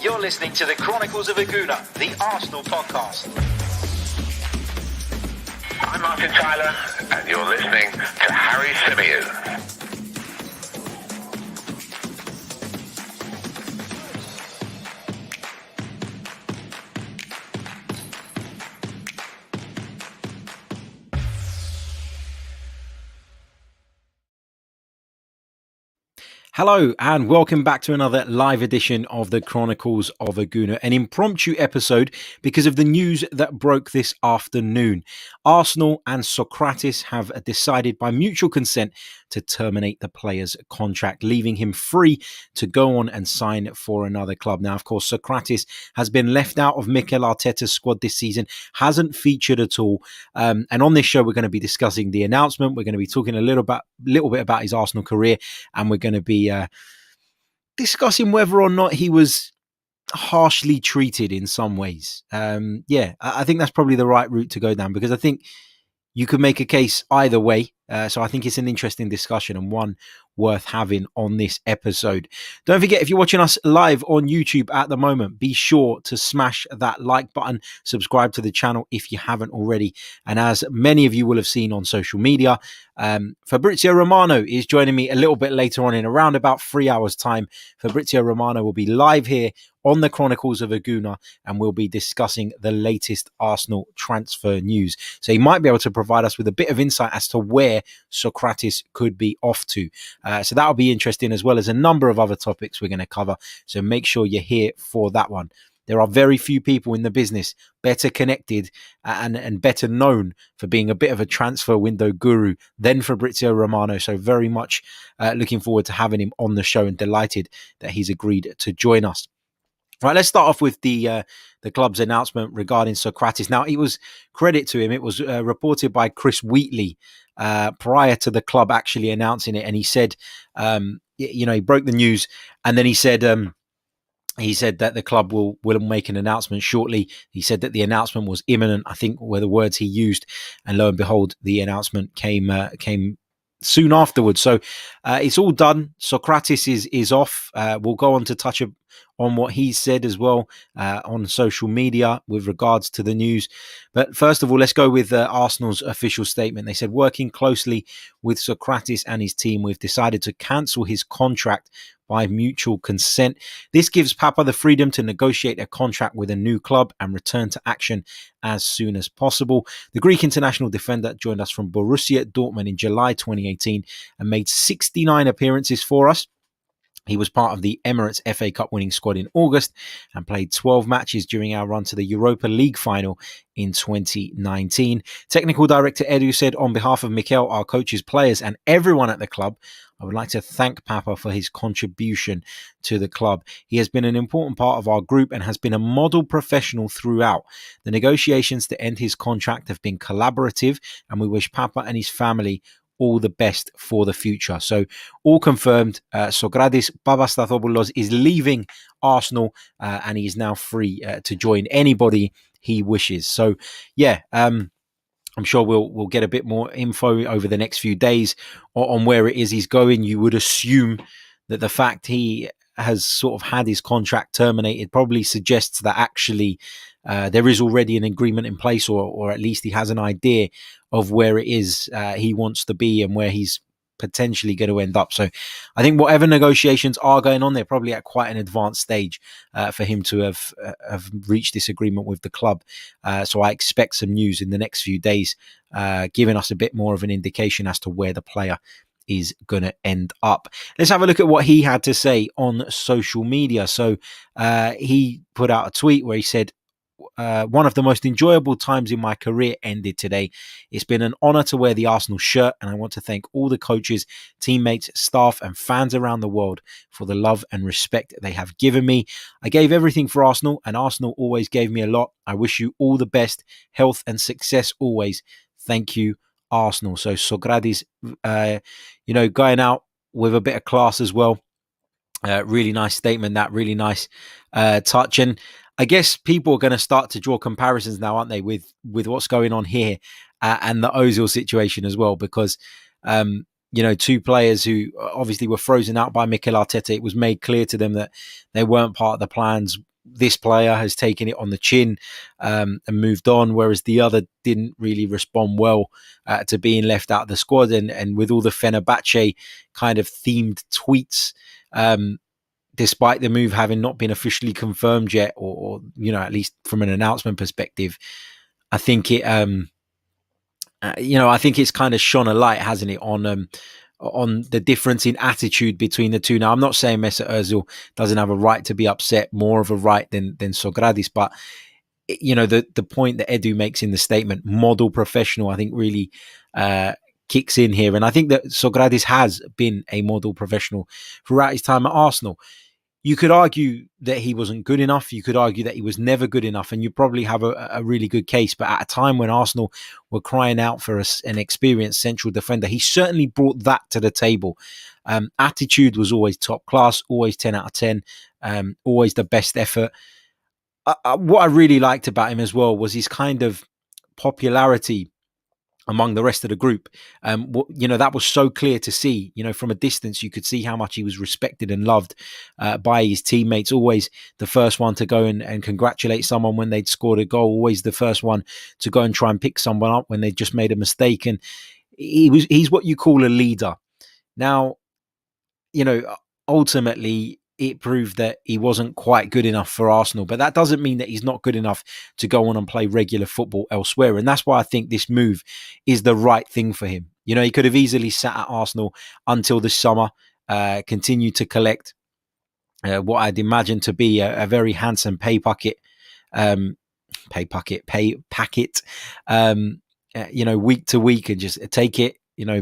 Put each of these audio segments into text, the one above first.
You're listening to the Chronicles of a Gooner, the Arsenal podcast. I'm Martin Tyler, and you're listening to Harry Symeou. Hello and welcome back to another live edition of the Chronicles of a Gooner, an impromptu episode because of the news that broke this afternoon. Arsenal and Sokratis have decided by mutual consent to terminate the player's contract, leaving him free to go on and sign for another club. Now, of course, Sokratis has been left out of Mikel Arteta's squad this season, hasn't featured at all. And on this show, we're going to be discussing the announcement. We're going to be talking a little bit about his Arsenal career, and we're going to be discussing whether or not he was harshly treated in some ways. I think that's probably the right route to go down, because I think you could make a case either way. So I think it's an interesting discussion and one worth having on this episode. Don't forget, if you're watching us live on YouTube at the moment, be sure to smash that like button, subscribe to the channel if you haven't already. And as many of you will have seen on social media, Fabrizio Romano is joining me a little bit later on in around about 3 hours time. Fabrizio Romano will be live here on the Chronicles of a Gooner, and we'll be discussing the latest Arsenal transfer news. So he might be able to provide us with a bit of insight as to where Sokratis could be off to. So that'll be interesting, as well as a number of other topics we're going to cover. So make sure you're here for that one. There are very few people in the business better connected and better known for being a bit of a transfer window guru than Fabrizio Romano. So very much looking forward to having him on the show, and delighted that he's agreed to join us. Right, let's start off with the club's announcement regarding Sokratis. Now, it was, credit to him, it was reported by Chris Wheatley prior to the club actually announcing it, and he said, he broke the news, and then he said that the club will make an announcement shortly. He said that the announcement was imminent, I think were the words he used, and lo and behold, the announcement came soon afterwards. So it's all done. Sokratis is off. We'll go on to touch on what he said as well on social media with regards to the news. But first of all, let's go with Arsenal's official statement. They said, working closely with Sokratis and his team, we've decided to cancel his contract by mutual consent. This gives Papa the freedom to negotiate a contract with a new club and return to action as soon as possible. The Greek international defender joined us from Borussia Dortmund in July 2018 and made 69 appearances for us. He was part of the Emirates FA Cup winning squad in August and played 12 matches during our run to the Europa League final in 2019. Technical Director Edu said, on behalf of Mikel, our coaches, players and everyone at the club, I would like to thank Papa for his contribution to the club. He has been an important part of our group and has been a model professional throughout. The negotiations to end his contract have been collaborative, and we wish Papa and his family all the best for the future. So all confirmed, Sokratis Papastathopoulos is leaving Arsenal and he is now free to join anybody he wishes. So I'm sure we'll get a bit more info over the next few days on where it is he's going. You would assume that the fact he has sort of had his contract terminated probably suggests that actually there is already an agreement in place, or at least he has an idea of where it is he wants to be and where he's potentially going to end up. So I think whatever negotiations are going on, they're probably at quite an advanced stage for him to have reached this agreement with the club. So I expect some news in the next few days, giving us a bit more of an indication as to where the player is going to end up. Let's have a look at what he had to say on social media. So he put out a tweet where he said, one of the most enjoyable times in my career ended today. It's been an honour to wear the Arsenal shirt, and I want to thank all the coaches, teammates, staff and fans around the world for the love and respect they have given me. I gave everything for Arsenal, and Arsenal always gave me a lot. I wish you all the best, health and success always. Thank you, Arsenal. So Sokratis, going out with a bit of class as well. Really nice statement, that really nice touch. And I guess people are going to start to draw comparisons now, aren't they, with what's going on here and the Ozil situation as well, because, two players who obviously were frozen out by Mikel Arteta, it was made clear to them that they weren't part of the plans this player has taken it on the chin and moved on, whereas the other didn't really respond well to being left out of the squad. And with all the Fenerbahce kind of themed tweets, despite the move having not been officially confirmed yet, or at least from an announcement perspective, I think it, I think it's kind of shone a light, hasn't it, on the difference in attitude between the two. Now, I'm not saying Mesut Ozil doesn't have a right to be upset, more of a right than Sokratis, but the point that Edu makes in the statement, model professional, I think really kicks in here. And I think that Sokratis has been a model professional throughout his time at Arsenal. You could argue that he wasn't good enough. You could argue that he was never good enough, and you probably have a really good case. But at a time when Arsenal were crying out for an experienced central defender, he certainly brought that to the table. Attitude was always top class, always 10 out of 10, always the best effort. What I really liked about him as well was his kind of popularity among the rest of the group. That was so clear to see. From a distance, you could see how much he was respected and loved by his teammates. Always the first one to go and congratulate someone when they'd scored a goal. Always the first one to go and try and pick someone up when they just made a mistake. And he's what you call a leader. Now, ultimately, it proved that he wasn't quite good enough for Arsenal, but that doesn't mean that he's not good enough to go on and play regular football elsewhere. And that's why I think this move is the right thing for him. He could have easily sat at Arsenal until the summer, continued to collect what I'd imagine to be a very handsome pay packet, week to week, and just take it.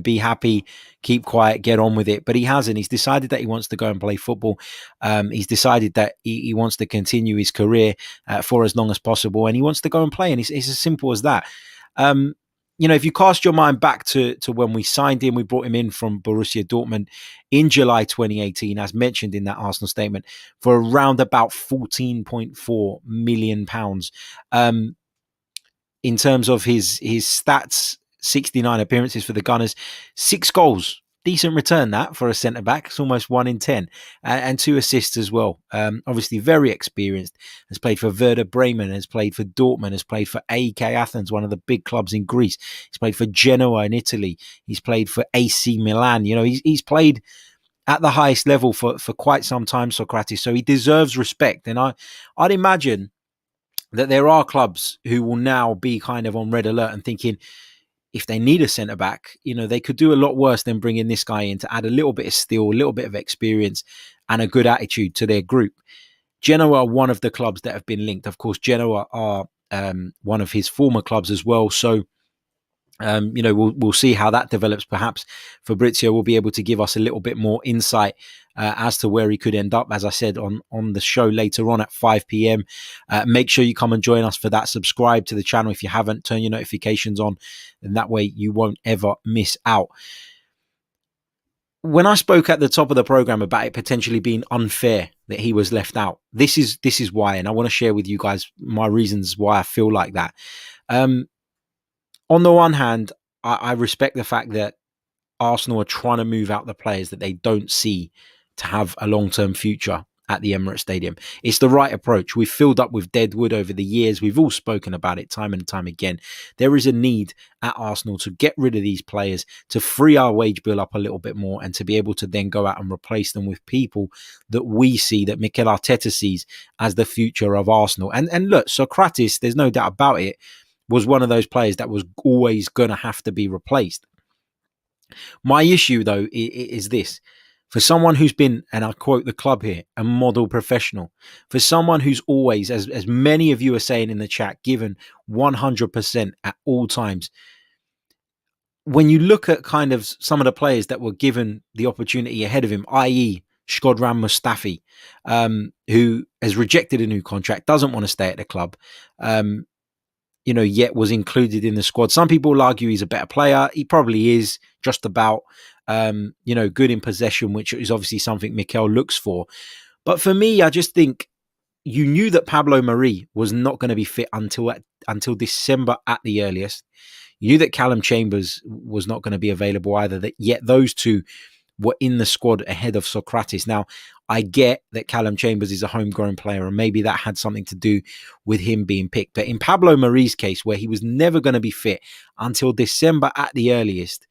Be happy, keep quiet, get on with it. But he hasn't. He's decided that he wants to go and play football. He's decided that he wants to continue his career for as long as possible, and he wants to go and play. And it's as simple as that. If you cast your mind back to when we signed him, we brought him in from Borussia Dortmund in July 2018, as mentioned in that Arsenal statement, for around about £14.4 million. In terms of his stats, 69 appearances for the Gunners, 6 goals. Decent return that for a centre-back. It's almost 1 in 10. And 2 assists as well. Obviously very experienced. Has played for Werder Bremen, has played for Dortmund, has played for AEK Athens, one of the big clubs in Greece. He's played for Genoa in Italy. He's played for AC Milan. He's played at the highest level for quite some time, Sokratis. So he deserves respect. And I'd imagine that there are clubs who will now be kind of on red alert and thinking, if they need a centre-back, they could do a lot worse than bringing this guy in to add a little bit of steel, a little bit of experience and a good attitude to their group. Genoa are one of the clubs that have been linked. Of course, Genoa are one of his former clubs as well. So, we'll see how that develops. Perhaps Fabrizio will be able to give us a little bit more insight as to where he could end up, as I said, on the show later on at 5 p.m. Make sure you come and join us for that. Subscribe to the channel if you haven't. Turn your notifications on, and that way you won't ever miss out. When I spoke at the top of the program about it potentially being unfair that he was left out, this is why, and I want to share with you guys my reasons why I feel like that. On the one hand, I respect the fact that Arsenal are trying to move out the players that they don't see to have a long-term future at the Emirates Stadium. It's the right approach. We've filled up with deadwood over the years. We've all spoken about it time and time again. There is a need at Arsenal to get rid of these players, to free our wage bill up a little bit more, and to be able to then go out and replace them with people that we see, that Mikel Arteta sees as the future of Arsenal. And look, Sokratis, there's no doubt about it, was one of those players that was always going to have to be replaced. My issue, though, is this. For someone who's been, and I quote the club here, a model professional, for someone who's always, as many of you are saying in the chat, given 100% at all times, when you look at kind of some of the players that were given the opportunity ahead of him, i.e. Shkodran Mustafi, who has rejected a new contract, doesn't want to stay at the club, yet was included in the squad. Some people will argue he's a better player. He probably is, just about, good in possession, which is obviously something Mikel looks for. But for me, I just think you knew that Pablo Mari was not going to be fit until December at the earliest. You knew that Callum Chambers was not going to be available either, yet those two were in the squad ahead of Sokratis. Now, I get that Callum Chambers is a homegrown player, and maybe that had something to do with him being picked. But in Pablo Mari's case, where he was never going to be fit until December at the earliest,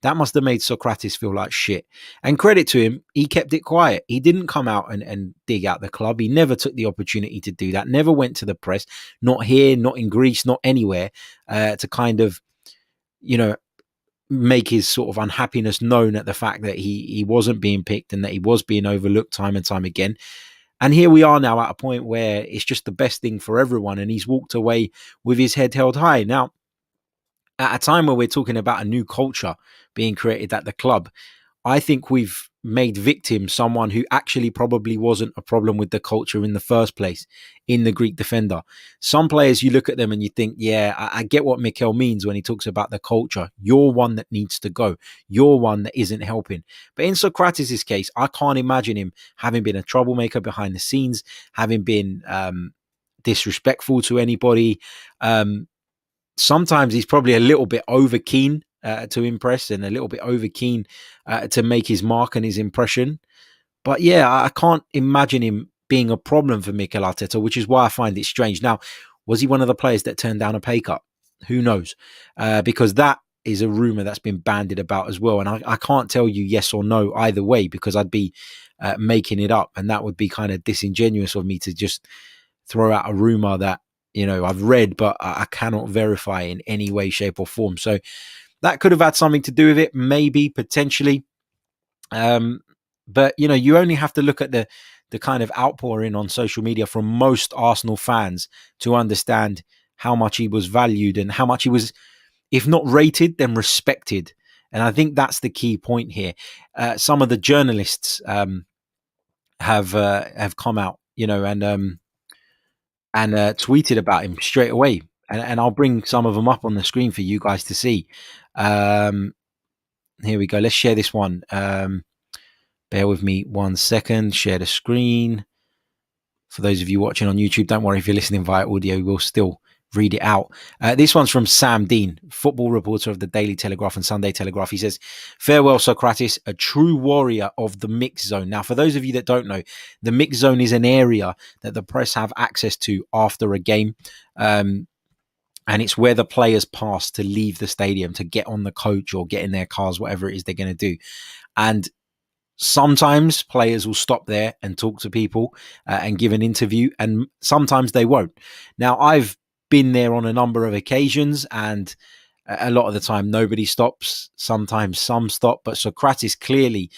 that must have made Sokratis feel like shit. And credit to him, he kept it quiet. He didn't come out and dig out the club. He never took the opportunity to do that, never went to the press, not here, not in Greece, not anywhere, to kind of, make his sort of unhappiness known at the fact that he wasn't being picked and that he was being overlooked time and time again. And here we are now at a point where it's just the best thing for everyone, and he's walked away with his head held high. Now, at a time where we're talking about a new culture being created at the club, I think we've made victim someone who actually probably wasn't a problem with the culture in the first place in the Greek defender. Some players, you look at them and you think, yeah, I get what Mikel means when he talks about the culture. You're one that needs to go. You're one that isn't helping. But in Sokratis' case, I can't imagine him having been a troublemaker behind the scenes, having been disrespectful to anybody. Sometimes he's probably a little bit over keen to impress and a little bit over keen to make his mark and his impression. But yeah, I can't imagine him being a problem for Mikel Arteta, which is why I find it strange. Now, was he one of the players that turned down a pay cut? Who knows? Because that is a rumour that's been bandied about as well. And I can't tell you yes or no either way, because I'd be making it up. And that would be kind of disingenuous of me to just throw out a rumour that, I've read, but I cannot verify in any way, shape or form. So that could have had something to do with it, maybe, potentially. But, you only have to look at the kind of outpouring on social media from most Arsenal fans to understand how much he was valued and how much he was, if not rated, then respected. And I think that's the key point here. Some of the journalists have come out, and tweeted about him straight away. And I'll bring some of them up on the screen for you guys to see. Here we go. Let's share this one. Bear with me 1 second. Share the screen. For those of you watching on YouTube, don't worry if you're listening via audio, we'll still read it out. This one's from Sam Dean, football reporter of the Daily Telegraph and Sunday Telegraph. He says, "Farewell, Sokratis, a true warrior of the mix zone." Now, for those of you that don't know, the mix zone is an area that the press have access to after a game. And it's where the players pass to leave the stadium, to get on the coach or get in their cars, whatever it is they're going to do. And sometimes players will stop there and talk to people and give an interview, and sometimes they won't. Now, I've been there on a number of occasions, and a lot of the time nobody stops. Sometimes some stop, but Sokratis clearly,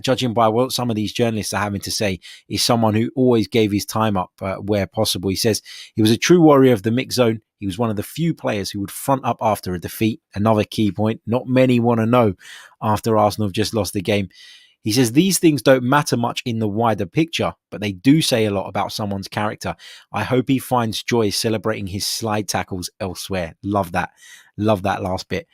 judging by what some of these journalists are having to say, is someone who always gave his time up where possible. He says he was a true warrior of the mix zone. He was one of the few players who would front up after a defeat. Another key point, not many want to know after Arsenal have just lost the game. He says these things don't matter much in the wider picture, but they do say a lot about someone's character. I hope he finds joy celebrating his slide tackles elsewhere. Love that. Love that last bit.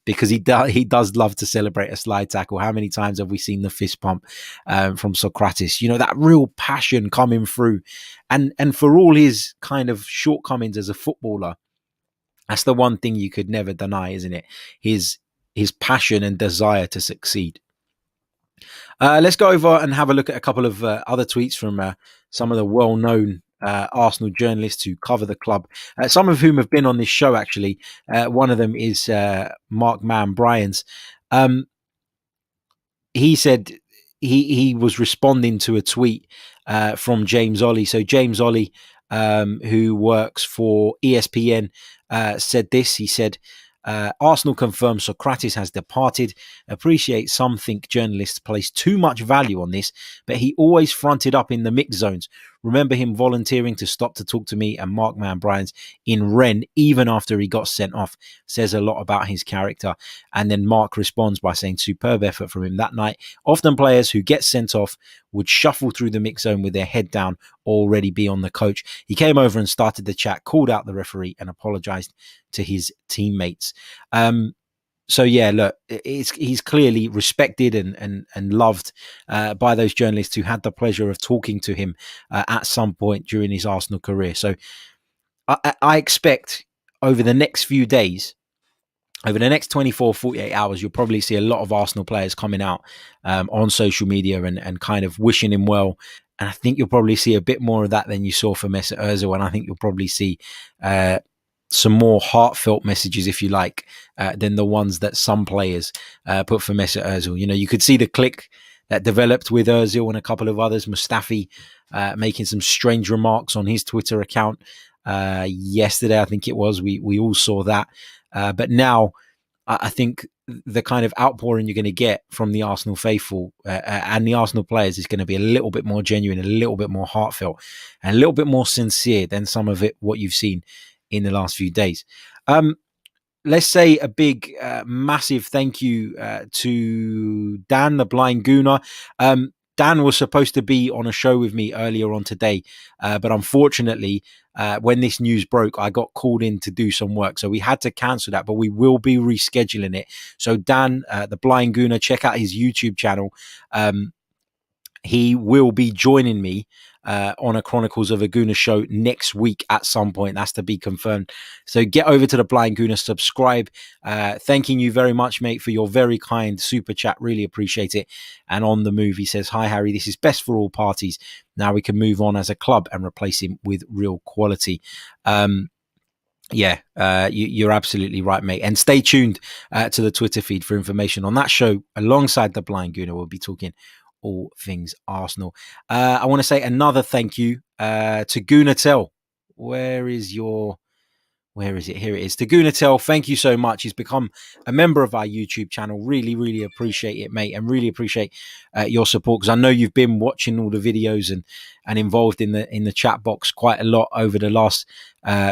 Because he does love to celebrate a slide tackle. How many times have we seen the fist pump from Sokratis? That real passion coming through. And for all his kind of shortcomings as a footballer, that's the one thing you could never deny, isn't it? His passion and desire to succeed. Let's go over and have a look at a couple of other tweets from some of the well-known Arsenal journalists who cover the club, some of whom have been on this show, actually. One of them is Mark Mann Bryans. He said he was responding to a tweet from James Ollie. So James Ollie, who works for ESPN, said this. He said, Arsenal confirms Sokratis has departed. Appreciate some think journalists place too much value on this, but he always fronted up in the mix zones. Remember him volunteering to stop to talk to me and Mark Mann Bryans in Rennes, even after he got sent off. Says a lot about his character. And then Mark responds by saying superb effort from him that night. Often players who get sent off would shuffle through the mix zone with their head down, already be on the coach. He came over and started the chat, called out the referee and apologised to his teammates. So yeah, look, he's clearly respected and loved by those journalists who had the pleasure of talking to him at some point during his Arsenal career. So I expect over the next few days over the next 24, 48 hours, you'll probably see a lot of Arsenal players coming out on social media and kind of wishing him well. And I think you'll probably see a bit more of that than you saw for Mesut Ozil. And I think you'll probably see some more heartfelt messages, if you like, than the ones that some players put for Mesut Ozil. You know, you could see the click that developed with Ozil and a couple of others. Mustafi making some strange remarks on his Twitter account yesterday, I think it was. We all saw that. But now I think the kind of outpouring you're going to get from the Arsenal faithful and the Arsenal players is going to be a little bit more genuine, a little bit more heartfelt, and a little bit more sincere than some of it what you've seen in the last few days. Let's say a big, massive thank you to Dan, the blind Gooner. Dan was supposed to be on a show with me earlier on today, but unfortunately, when this news broke, I got called in to do some work, so we had to cancel that, but we will be rescheduling it. So Dan, the blind Gooner, check out his YouTube channel. He will be joining me on a Chronicles of a Gooner show next week at some point. That's to be confirmed. So get over to the Blind Gooner, subscribe. Thanking you very much, mate, for your very kind super chat. Really appreciate it. And on the move, he says, "Hi, Harry. This is best for all parties. Now we can move on as a club and replace him with real quality." You're absolutely right, mate. And stay tuned to the Twitter feed for information on that show. Alongside the Blind Gooner, we'll be talking all things Arsenal. I want to say another thank you to Gooner. Where is it? Here it is. To Gooner, thank you so much. He's become a member of our YouTube channel. Really, really appreciate it, mate, and really appreciate your support, because I know you've been watching all the videos and involved in the chat box quite a lot over the last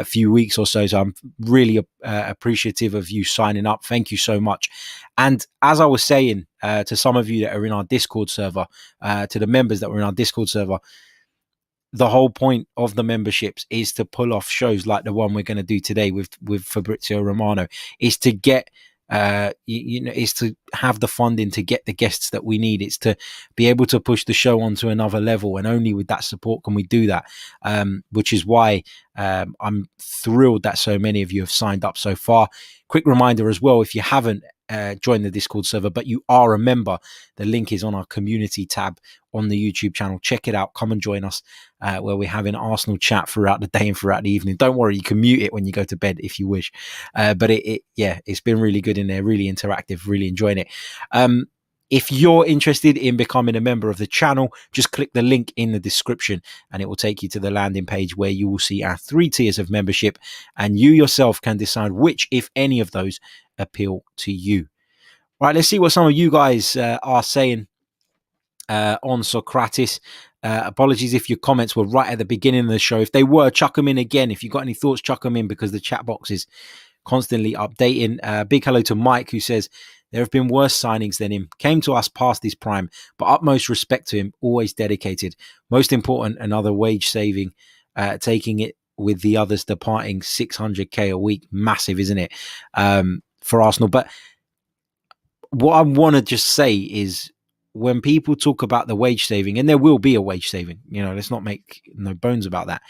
few weeks or so. So I'm really appreciative of you signing up. Thank you so much. And as I was saying to some of you that are in our Discord server, to the members that were in our Discord server, the whole point of the memberships is to pull off shows like the one we're going to do today with Fabrizio Romano, is to get is to have the funding to get the guests that we need. It's to be able to push the show onto another level, and only with that support can we do that, which is why I'm thrilled that so many of you have signed up so far. Quick reminder as well, if you haven't joined the Discord server but you are a member, the link is on our community tab on the YouTube channel. Check it out. Come and join us where we're having Arsenal chat throughout the day and throughout the evening. Don't worry, you can mute it when you go to bed if you wish, but it's been really good in there, really interactive, really enjoying it. If you're interested in becoming a member of the channel, just click the link in the description and it will take you to the landing page where you will see our 3 tiers of membership, and you yourself can decide which, if any of those, appeal to you. Right, let's see what some of you guys are saying on Sokratis. Apologies if your comments were right at the beginning of the show. If they were, chuck them in again. If you've got any thoughts, chuck them in, because the chat box is constantly updating. Big hello to Mike, who says, "There have been worse signings than him. Came to us past his prime, but utmost respect to him. Always dedicated. Most important, another wage saving. Taking it with the others departing. 600k a week. Massive, isn't it? For Arsenal." But what I want to just say is, when people talk about the wage saving, and there will be a wage saving, let's not make no bones about that.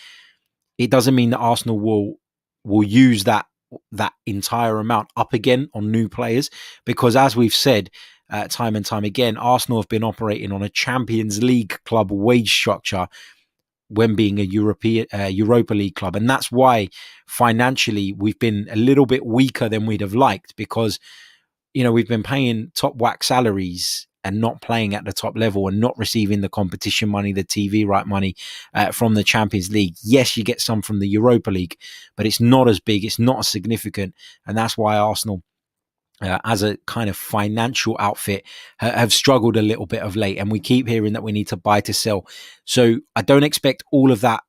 It doesn't mean that Arsenal will use that entire amount up again on new players, because as we've said time and time again, Arsenal have been operating on a Champions League club wage structure when being a Europa League club, and that's why financially we've been a little bit weaker than we'd have liked, because we've been paying top whack salaries and not playing at the top level and not receiving the competition money, the TV right money from the Champions League. Yes, you get some from the Europa League, but it's not as big, it's not as significant. And that's why Arsenal, as a kind of financial outfit, have struggled a little bit of late. And we keep hearing that we need to buy to sell. So I don't expect all of that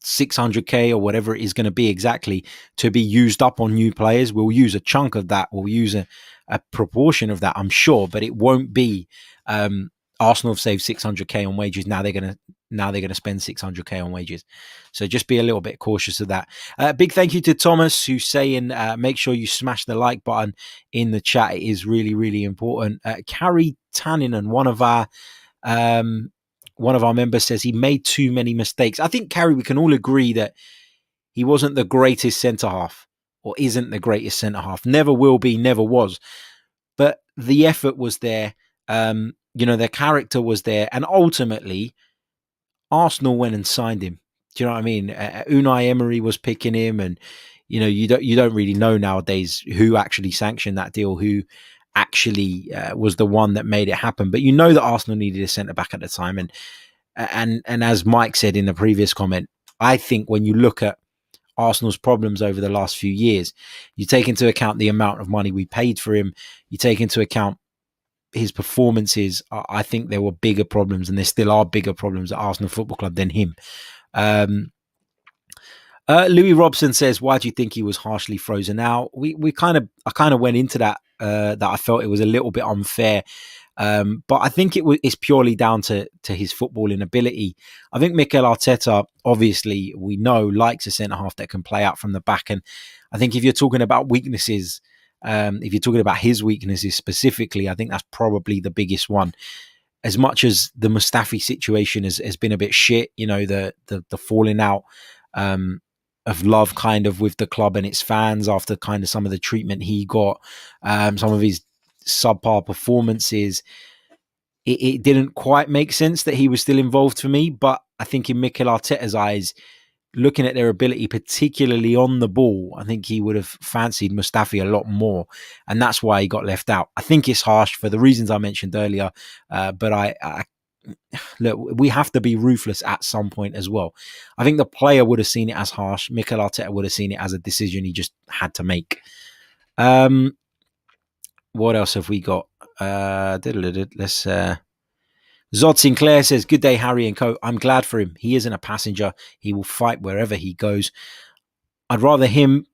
600k or whatever it is going to be exactly to be used up on new players. We'll use a chunk of that. We'll use a proportion of that, I'm sure, but it won't be Arsenal have saved 600k on wages. Now they're going to spend 600k on wages. So just be a little bit cautious of that. Big thank you to Thomas, who's saying make sure you smash the like button in the chat. It is really, really important. Carrie Tanninen, one of our members, says he made too many mistakes. I think, Carrie, we can all agree that he wasn't the greatest centre half or isn't the greatest centre-half. Never will be, never was. But the effort was there. Their character was there. And ultimately, Arsenal went and signed him. Do you know what I mean? Unai Emery was picking him, and you don't really know nowadays who actually sanctioned that deal, who actually was the one that made it happen. But that Arsenal needed a centre back at the time, and as Mike said in the previous comment, I think when you look at Arsenal's problems over the last few years, you take into account the amount of money we paid for him, you take into account his performances, I think there were bigger problems, and there still are bigger problems at Arsenal Football Club than him. Louis Robson says, why do you think he was harshly frozen out? I kind of went into that, that I felt it was a little bit unfair. But I think it's purely down to his footballing ability. I think Mikel Arteta, obviously, we know, likes a centre-half that can play out from the back. And I think if you're talking about weaknesses, if you're talking about his weaknesses specifically, I think that's probably the biggest one. As much as the Mustafi situation has been a bit shit, the falling out of love kind of with the club and its fans after kind of some of the treatment he got, some of his subpar performances, it didn't quite make sense that he was still involved for me. But I think in Mikel Arteta's eyes, looking at their ability, particularly on the ball, I think he would have fancied Mustafi a lot more, and that's why he got left out. I think it's harsh for the reasons I mentioned earlier, but I look, we have to be ruthless at some point as well. I think the player would have seen it as harsh. Mikel Arteta would have seen it as a decision he just had to make. What else have we got? Let's. Zod Sinclair says, good day, Harry and co. I'm glad for him. He isn't a passenger. He will fight wherever he goes. I'd rather him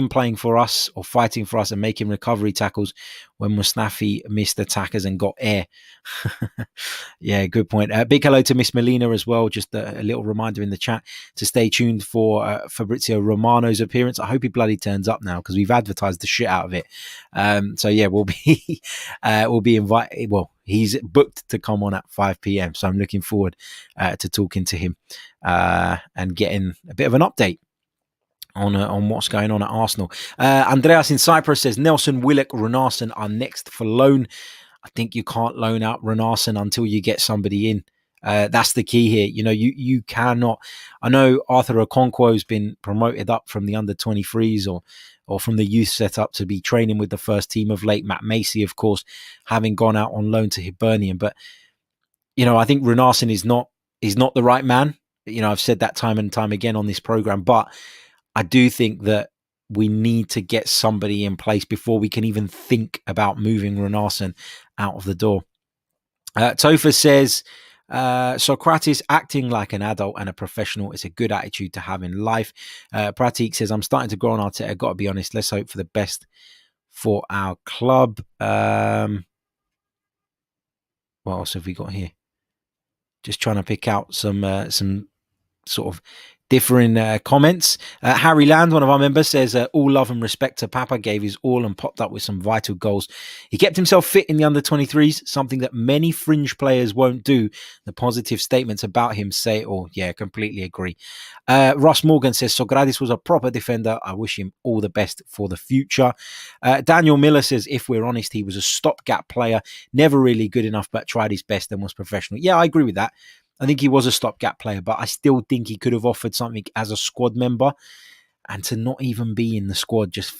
playing for us or fighting for us and making recovery tackles when Mustafi missed attackers and got air. Yeah, good point. Big hello to Miss Melina as well. Just a little reminder in the chat to stay tuned for Fabrizio Romano's appearance. I hope he bloody turns up now because we've advertised the shit out of it. So yeah, we'll be invited. Well, he's booked to come on at 5 p.m. So I'm looking forward to talking to him and getting a bit of an update on what's going on at Arsenal. Andreas in Cyprus says, Nelson, Willock, Runarsson are next for loan. I think you can't loan out Runarsson until you get somebody in. That's the key here. You cannot. I know Arthur Okonkwo has been promoted up from the under-23s or from the youth setup to be training with the first team of late. Matt Macy, of course, having gone out on loan to Hibernian. But, I think Runarsson is not the right man. I've said that time and time again on this program, but I do think that we need to get somebody in place before we can even think about moving Runarsson out of the door. Tofa says, Sokratis acting like an adult and a professional is a good attitude to have in life. Pratik says, I'm starting to grow on Arteta. Got to be honest. Let's hope for the best for our club. What else have we got here? Just trying to pick out some sort of differing comments. Harry Land, one of our members, says, all love and respect to Papa, gave his all and popped up with some vital goals. He kept himself fit in the under-23s, something that many fringe players won't do. The positive statements about him say it all. Yeah, completely agree. Ross Morgan says, Sokratis was a proper defender. I wish him all the best for the future. Daniel Miller says, if we're honest, he was a stopgap player, never really good enough, but tried his best and was professional. Yeah, I agree with that. I think he was a stopgap player, but I still think he could have offered something as a squad member, and to not even be in the squad just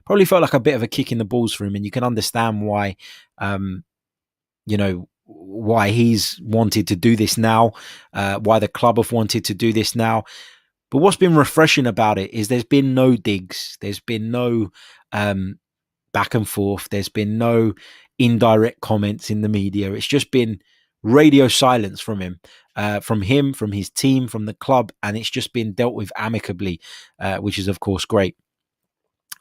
probably felt like a bit of a kick in the balls for him. And you can understand why, why he's wanted to do this now, why the club have wanted to do this now. But what's been refreshing about it is there's been no digs. There's been no back and forth. There's been no indirect comments in the media. It's just been radio silence from him, from his team, from the club, and it's just been dealt with amicably, which is of course great.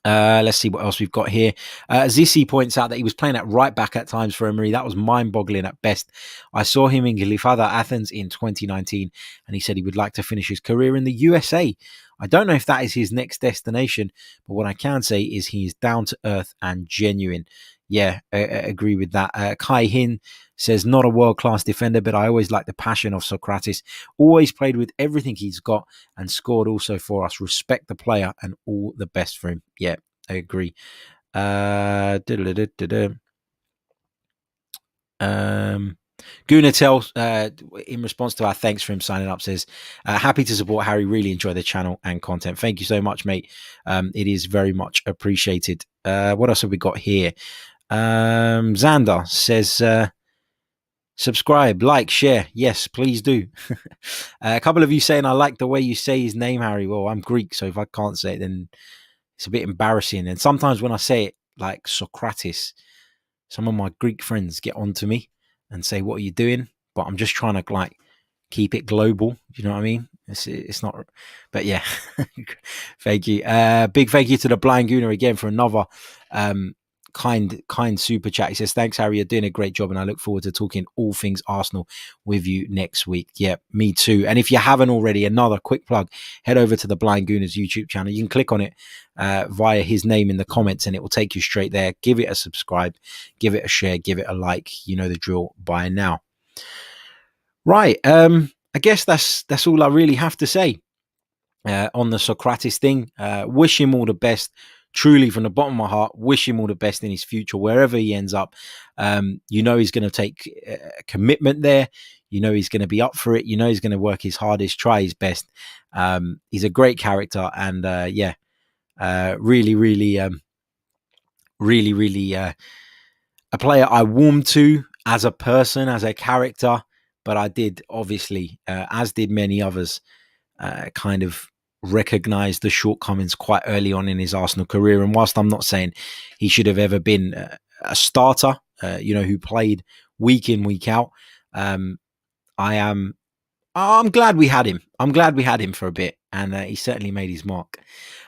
Let's see what else we've got here. Zissi points out that he was playing at right back at times for Emery. That was mind-boggling at best. I saw him in Glyfada Athens in 2019, and he said he would like to finish his career in the USA. I don't know if that is his next destination, but what I can say is he is down to earth and genuine. yeah, I agree with that. Kai Hin says, not a world-class defender, but I always like the passion of Sokratis. Always played with everything he's got and scored also for us. Respect the player and all the best for him. Yeah, I agree. Gooner tells, in response to our thanks for him signing up, says, happy to support Harry. Really enjoy the channel and content. Thank you so much, mate. It is very much appreciated. What else have we got here? Xander says, subscribe, like, share. Yes, please do. A couple of you saying, I like the way you say his name, Harry. Well, I'm Greek, so if I can't say it, then it's a bit embarrassing. And sometimes when I say it like Sokratis, some of my Greek friends get onto me and say, what are you doing? But I'm just trying to like keep it global. You know what I mean? It's not, but yeah. Thank you. Big thank you to the Blind Gooner again for another kind super chat. He says, thanks, Harry. You're doing a great job, and I look forward to talking all things Arsenal with you next week. Yeah, me too. And if you haven't already, another quick plug, head over to the Blind Gooner's YouTube channel. You can click on it via his name in the comments, and it will take you straight there. Give it a subscribe, give it a share, give it a like. You know the drill by now. Right. I guess that's all I really have to say on the Sokratis thing. Wish him all the best. Truly, from the bottom of my heart, wish him all the best in his future, wherever he ends up. You know he's going to take a commitment there. You know he's going to be up for it. You know he's going to work his hardest, try his best. He's a great character, and really, a player I warmed to as a person, as a character. But I did, obviously, as did many others, kind of recognize the shortcomings quite early on in his Arsenal career. And whilst I'm not saying he should have ever been a starter, who played week in, week out, I'm glad we had him. I'm glad we had him for a bit, and he certainly made his mark.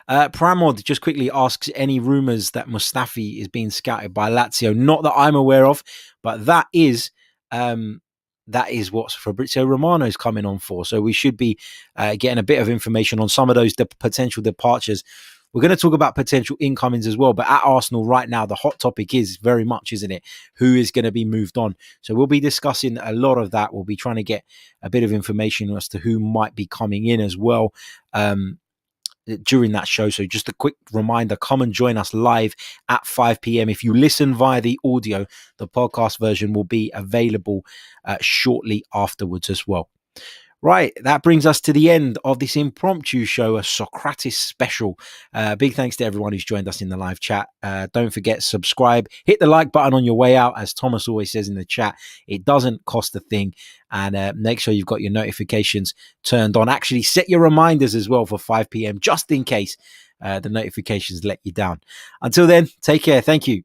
Pramod just quickly asks, any rumours that Mustafi is being scouted by Lazio? Not that I'm aware of, but that is what Fabrizio Romano is coming on for. So we should be getting a bit of information on some of those potential departures. We're going to talk about potential incomings as well. But at Arsenal right now, the hot topic is very much, isn't it, who is going to be moved on? So we'll be discussing a lot of that. We'll be trying to get a bit of information as to who might be coming in as well during that show. So just a quick reminder, come and join us live at 5 p.m. If you listen via the audio, the podcast version will be available shortly afterwards as well. Right, that brings us to the end of this impromptu show, a Sokratis special. Big thanks to everyone who's joined us in the live chat. Don't forget, subscribe, hit the like button on your way out. As Thomas always says in the chat, it doesn't cost a thing. And make sure you've got your notifications turned on. Actually, set your reminders as well for 5 p.m. just in case the notifications let you down. Until then, take care. Thank you.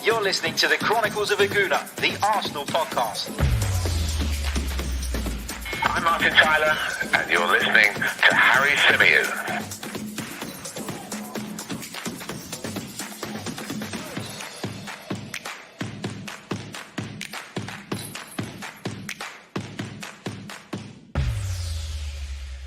You're listening to the Chronicles of a Gooner, the Arsenal podcast. I'm Martin Tyler, and you're listening to Harry Symeou.